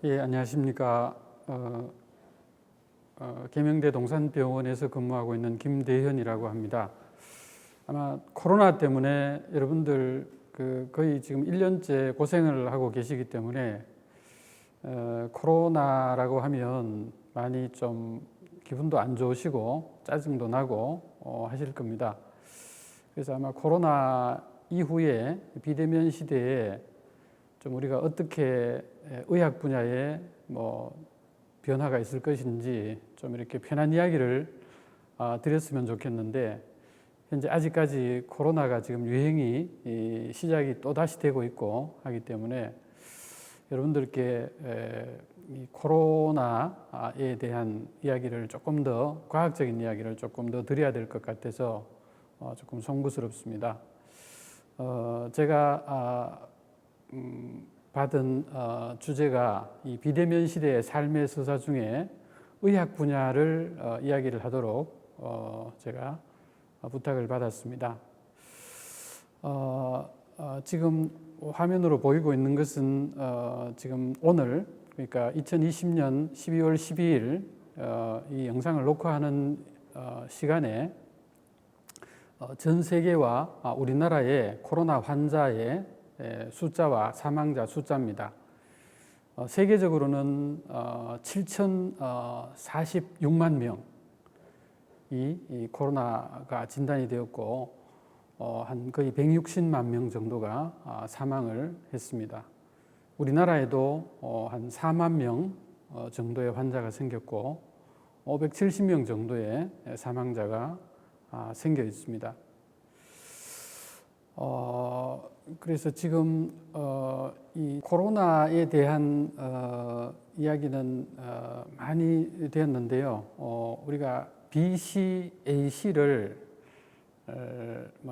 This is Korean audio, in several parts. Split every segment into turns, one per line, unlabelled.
예, 안녕하십니까. 계명대 동산병원에서 근무하고 있는 김대현이라고 합니다. 아마 코로나 때문에 여러분들 거의 지금 1년째 고생을 하고 계시기 때문에 코로나라고 하면 많이 좀 기분도 안 좋으시고 짜증도 나고 하실 겁니다. 그래서 아마 코로나 이후에 비대면 시대에 좀 우리가 어떻게 의학 분야에 변화가 있을 것인지 좀 이렇게 편한 이야기를 드렸으면 좋겠는데, 현재 아직까지 코로나가 지금 유행이 시작이 또 다시 되고 있고 하기 때문에 여러분들께 이 코로나에 대한 이야기를 조금 더 과학적인 이야기를 조금 더 드려야 될 것 같아서 조금 송구스럽습니다. 제가 받은 주제가 이 비대면 시대의 삶의 서사 중에 의학 분야를 이야기를 하도록 제가 부탁을 받았습니다. 지금 화면으로 보이고 있는 것은 지금 오늘, 그러니까 2020년 12월 12일 이 영상을 녹화하는 시간에 전 세계와 우리나라의 코로나 환자의 숫자와 사망자 숫자입니다. 세계적으로는 7,046만 명이 이 코로나가 진단이 되었고 한 거의 160만 명 정도가 사망을 했습니다. 우리나라에도 한 4만 명 정도의 환자가 생겼고 570명 정도의 사망자가 생겨 있습니다. 그래서 지금 이 코로나에 대한 이야기는 많이 되었는데요. 우리가 BC/AC를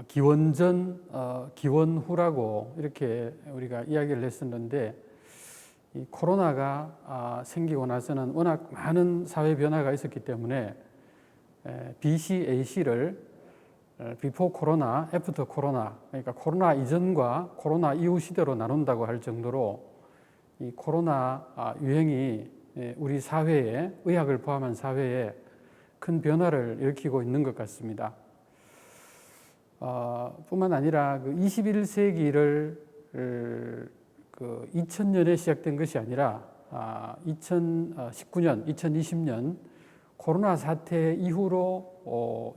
기원 전, 기원 후라고 이렇게 우리가 이야기를 했었는데, 이 코로나가 생기고 나서는 워낙 많은 사회 변화가 있었기 때문에 BC/AC를 비포 코로나, 애프터 코로나, 그러니까 코로나 이전과 코로나 이후 시대로 나눈다고 할 정도로 이 코로나 유행이 우리 사회에, 의학을 포함한 사회에 큰 변화를 일으키고 있는 것 같습니다. 뿐만 아니라 21세기를 2000년에 시작된 것이 아니라 2019년, 2020년 코로나 사태 이후로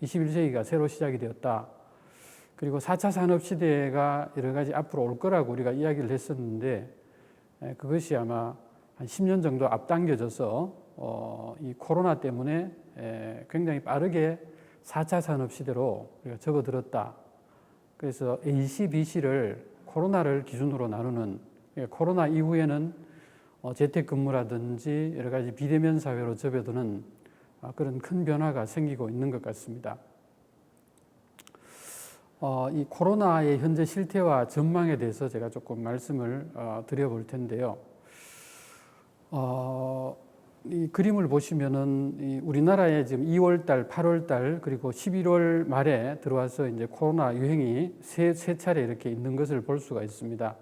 21세기가 새로 시작이 되었다. 그리고 4차 산업시대가 여러 가지 앞으로 올 거라고 우리가 이야기를 했었는데, 그것이 아마 한 10년 정도 앞당겨져서 이 코로나 때문에 굉장히 빠르게 4차 산업시대로 우리가 접어들었다. 그래서 AC, BC를 코로나를 기준으로 나누는, 코로나 이후에는 재택근무라든지 여러 가지 비대면 사회로 접어드는 그런 큰 변화가 생기고 있는 것 같습니다. 이 코로나의 현재 실태와 전망에 대해서 제가 조금 말씀을 드려볼 텐데요. 이 그림을 보시면은 우리나라에 지금 2월달, 8월달 그리고 11월 말에 들어와서 이제 코로나 유행이 세 차례 이렇게 있는 것을 볼 수가 있습니다.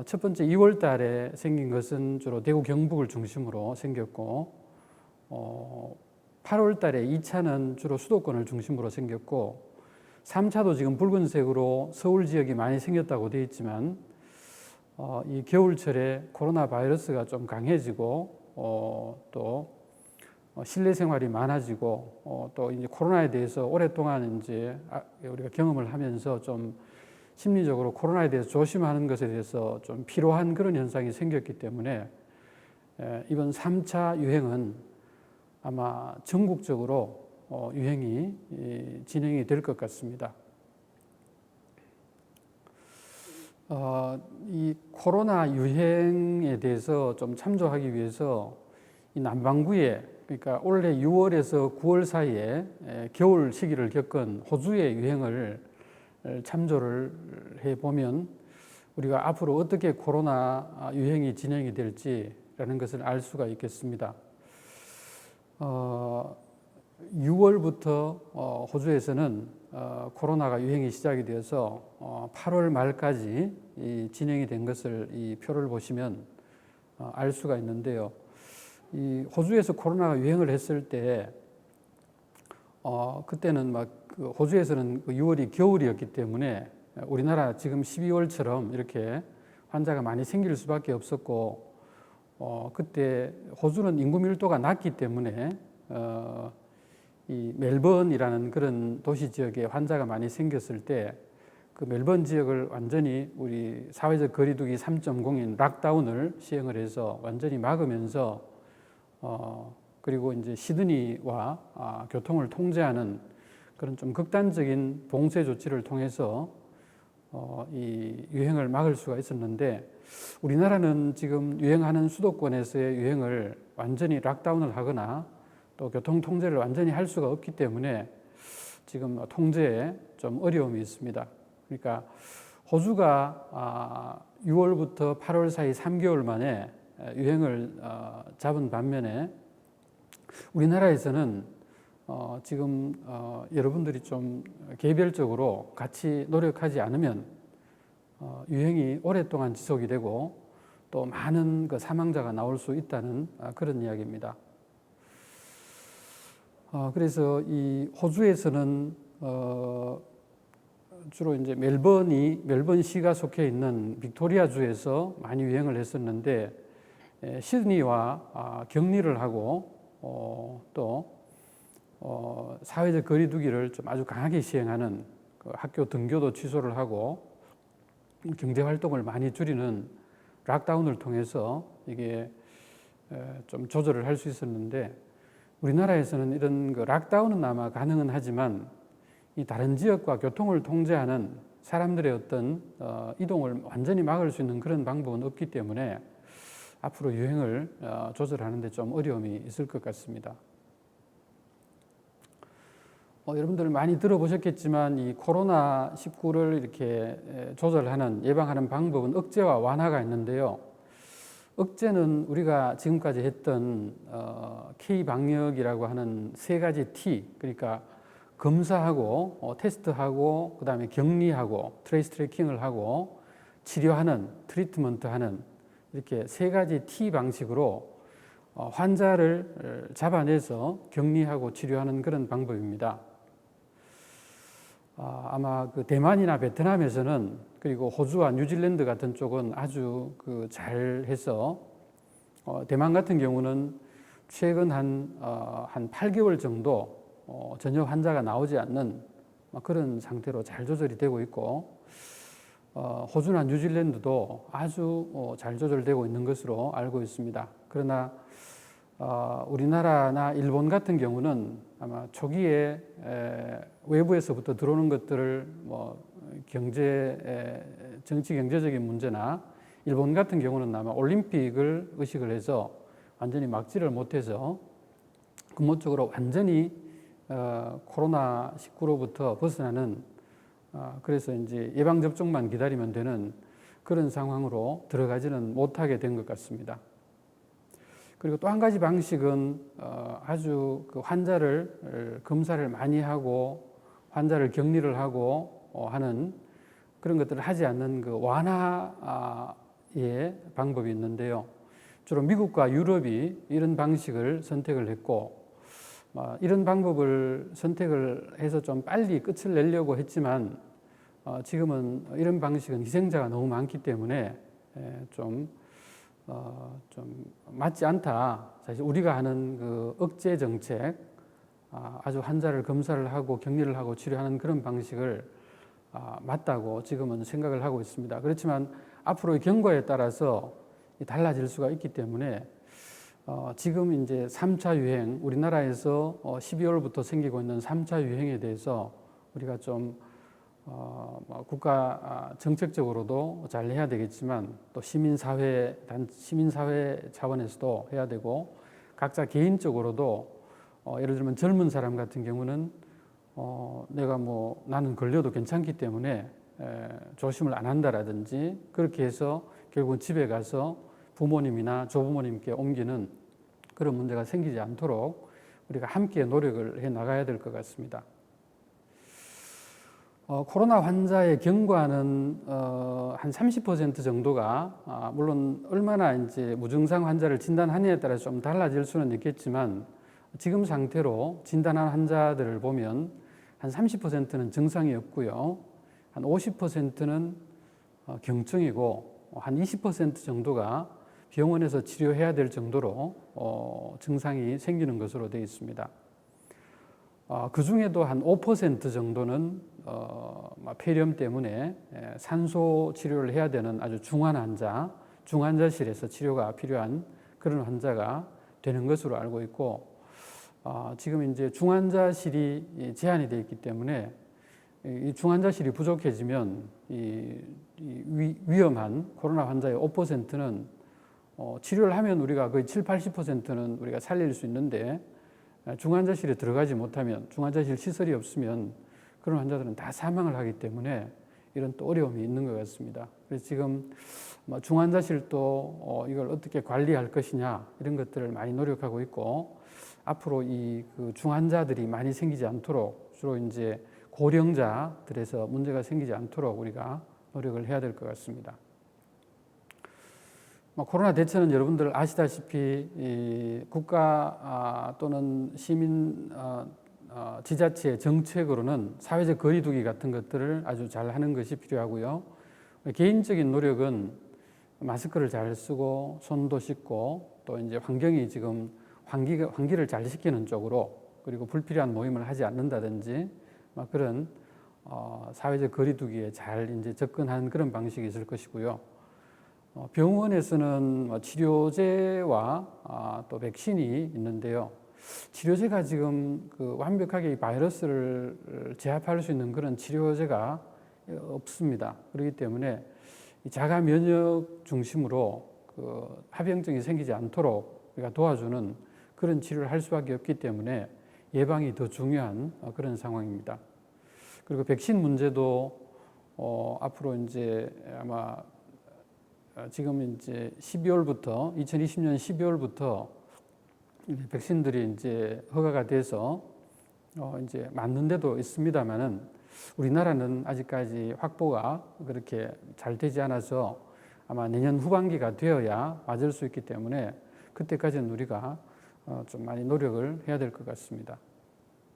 첫 번째 2월달에 생긴 것은 주로 대구 경북을 중심으로 생겼고, 8월 달에 2차는 주로 수도권을 중심으로 생겼고, 3차도 지금 붉은색으로 서울 지역이 많이 생겼다고 되어 있지만, 이 겨울철에 코로나 바이러스가 좀 강해지고, 또 실내 생활이 많아지고, 또 이제 코로나에 대해서 오랫동안 이제 우리가 경험을 하면서 좀 심리적으로 코로나에 대해서 조심하는 것에 대해서 좀 피로한 그런 현상이 생겼기 때문에 이번 3차 유행은 아마 전국적으로 유행이 진행이 될 것 같습니다. 이 코로나 유행에 대해서 좀 참조하기 위해서 이 남반구에, 그러니까 올해 6월에서 9월 사이에 겨울 시기를 겪은 호주의 유행을 참조를 해보면 우리가 앞으로 어떻게 코로나 유행이 진행이 될지라는 것을 알 수가 있겠습니다. 6월부터 호주에서는 코로나가 유행이 시작이 되어서 8월 말까지 진행이 된 것을 이 표를 보시면 알 수가 있는데요. 이 호주에서 코로나가 유행을 했을 때 그때는 그 호주에서는 6월이 겨울이었기 때문에 우리나라 지금 12월처럼 이렇게 환자가 많이 생길 수밖에 없었고 그때 호주는 인구 밀도가 낮기 때문에 이 멜번이라는 그런 도시 지역에 환자가 많이 생겼을 때 그 멜번 지역을 완전히 우리 사회적 거리두기 3.0인 락다운을 시행을 해서 완전히 막으면서 그리고 이제 시드니와 교통을 통제하는 그런 좀 극단적인 봉쇄 조치를 통해서 이 유행을 막을 수가 있었는데 우리나라는 지금 유행하는 수도권에서의 유행을 완전히 락다운을 하거나 또 교통 통제를 완전히 할 수가 없기 때문에 지금 통제에 좀 어려움이 있습니다. 그러니까 호주가 6월부터 8월 사이 3개월 만에 유행을 잡은 반면에 우리나라에서는 지금 여러분들이 좀 개별적으로 같이 노력하지 않으면 유행이 오랫동안 지속이 되고 또 많은 그 사망자가 나올 수 있다는 그런 이야기입니다. 그래서 이 호주에서는 주로 이제 멜번시가 속해 있는 빅토리아주에서 많이 유행을 했었는데 시드니와 격리를 하고 또 사회적 거리두기를 좀 아주 강하게 시행하는 그 학교 등교도 취소를 하고 경제 활동을 많이 줄이는 락다운을 통해서 이게 좀 조절을 할 수 있었는데 우리나라에서는 이런 그 락다운은 아마 가능은 하지만 이 다른 지역과 교통을 통제하는 사람들의 어떤 이동을 완전히 막을 수 있는 그런 방법은 없기 때문에 앞으로 유행을 조절하는 데 좀 어려움이 있을 것 같습니다. 여러분들 많이 들어보셨겠지만 이 코로나19를 이렇게 조절하는 예방하는 방법은 억제와 완화가 있는데요. 억제는 우리가 지금까지 했던 K방역이라고 하는 세 가지 T, 그러니까 검사하고 테스트하고 그다음에 격리하고 트레이스 트래킹을 하고 치료하는 트리트먼트하는 이렇게 세 가지 T 방식으로 환자를 잡아내서 격리하고 치료하는 그런 방법입니다. 아마 그 대만이나 베트남에서는 그리고 호주와 뉴질랜드 같은 쪽은 아주 그 잘해서 대만 같은 경우는 최근 한 8개월 정도 전혀 환자가 나오지 않는 그런 상태로 잘 조절이 되고 있고 호주나 뉴질랜드도 아주 잘 조절되고 있는 것으로 알고 있습니다. 그러나 우리나라나 일본 같은 경우는 아마 초기에 외부에서부터 들어오는 것들을 정치 경제적인 문제나 일본 같은 경우는 아마 올림픽을 의식을 해서 완전히 막지를 못해서 근본적으로 완전히 코로나19로부터 벗어나는 그래서 이제 예방접종만 기다리면 되는 그런 상황으로 들어가지는 못하게 된 것 같습니다. 그리고 또 한 가지 방식은 아주 그 환자를 검사를 많이 하고 환자를 격리를 하고 하는 그런 것들을 하지 않는 그 완화의 방법이 있는데요. 주로 미국과 유럽이 이런 방식을 선택을 했고 이런 방법을 선택을 해서 좀 빨리 끝을 내려고 했지만 지금은 이런 방식은 희생자가 너무 많기 때문에 좀 맞지 않다. 사실 우리가 하는 그 억제 정책, 아주 환자를 검사를 하고 격리를 하고 치료하는 그런 방식을 맞다고 지금은 생각을 하고 있습니다. 그렇지만 앞으로의 경과에 따라서 달라질 수가 있기 때문에 지금 이제 3차 유행, 우리나라에서 12월부터 생기고 있는 3차 유행에 대해서 우리가 좀 국가 정책적으로도 잘 해야 되겠지만 또 시민사회 차원에서도 해야 되고 각자 개인적으로도 예를 들면 젊은 사람 같은 경우는 내가 나는 걸려도 괜찮기 때문에 조심을 안 한다라든지 그렇게 해서 결국은 집에 가서 부모님이나 조부모님께 옮기는 그런 문제가 생기지 않도록 우리가 함께 노력을 해 나가야 될 것 같습니다. 코로나 환자의 경과는 한 30% 정도가 물론 얼마나 이제 무증상 환자를 진단하느냐에 따라 좀 달라질 수는 있겠지만 지금 상태로 진단한 환자들을 보면 한 30%는 증상이 없고요, 한 50%는 경증이고 한 20% 정도가 병원에서 치료해야 될 정도로 증상이 생기는 것으로 되어 있습니다. 그 중에도 한 5% 정도는 폐렴 때문에 산소 치료를 해야 되는 아주 중환 환자, 중환자실에서 치료가 필요한 그런 환자가 되는 것으로 알고 있고, 지금 이제 중환자실이 제한이 되어 있기 때문에 이 중환자실이 부족해지면 이 위험한 코로나 환자의 5%는 치료를 하면 우리가 거의 7, 80%는 우리가 살릴 수 있는데 중환자실에 들어가지 못하면, 중환자실 시설이 없으면 그런 환자들은 다 사망을 하기 때문에 이런 또 어려움이 있는 것 같습니다. 그래서 지금 중환자실도 이걸 어떻게 관리할 것이냐 이런 것들을 많이 노력하고 있고, 앞으로 이 그 중환자들이 많이 생기지 않도록 주로 이제 고령자들에서 문제가 생기지 않도록 우리가 노력을 해야 될 것 같습니다. 코로나 대처는 여러분들 아시다시피 국가 또는 시민 지자체의 정책으로는 사회적 거리두기 같은 것들을 아주 잘 하는 것이 필요하고요. 개인적인 노력은 마스크를 잘 쓰고 손도 씻고 또 이제 환경이 지금 환기를 잘 시키는 쪽으로, 그리고 불필요한 모임을 하지 않는다든지 그런 사회적 거리두기에 잘 이제 접근하는 그런 방식이 있을 것이고요. 병원에서는 치료제와 또 백신이 있는데요. 치료제가 지금 완벽하게 이 바이러스를 제압할 수 있는 그런 치료제가 없습니다. 그렇기 때문에 자가 면역 중심으로 합병증이 생기지 않도록 우리가 도와주는 그런 치료를 할 수밖에 없기 때문에 예방이 더 중요한 그런 상황입니다. 그리고 백신 문제도 앞으로 이제 아마 지금 이제 2020년 12월부터 백신들이 이제 허가가 돼서 이제 맞는 데도 있습니다만은 우리나라는 아직까지 확보가 그렇게 잘 되지 않아서 아마 내년 후반기가 되어야 맞을 수 있기 때문에 그때까지는 우리가 좀 많이 노력을 해야 될 것 같습니다.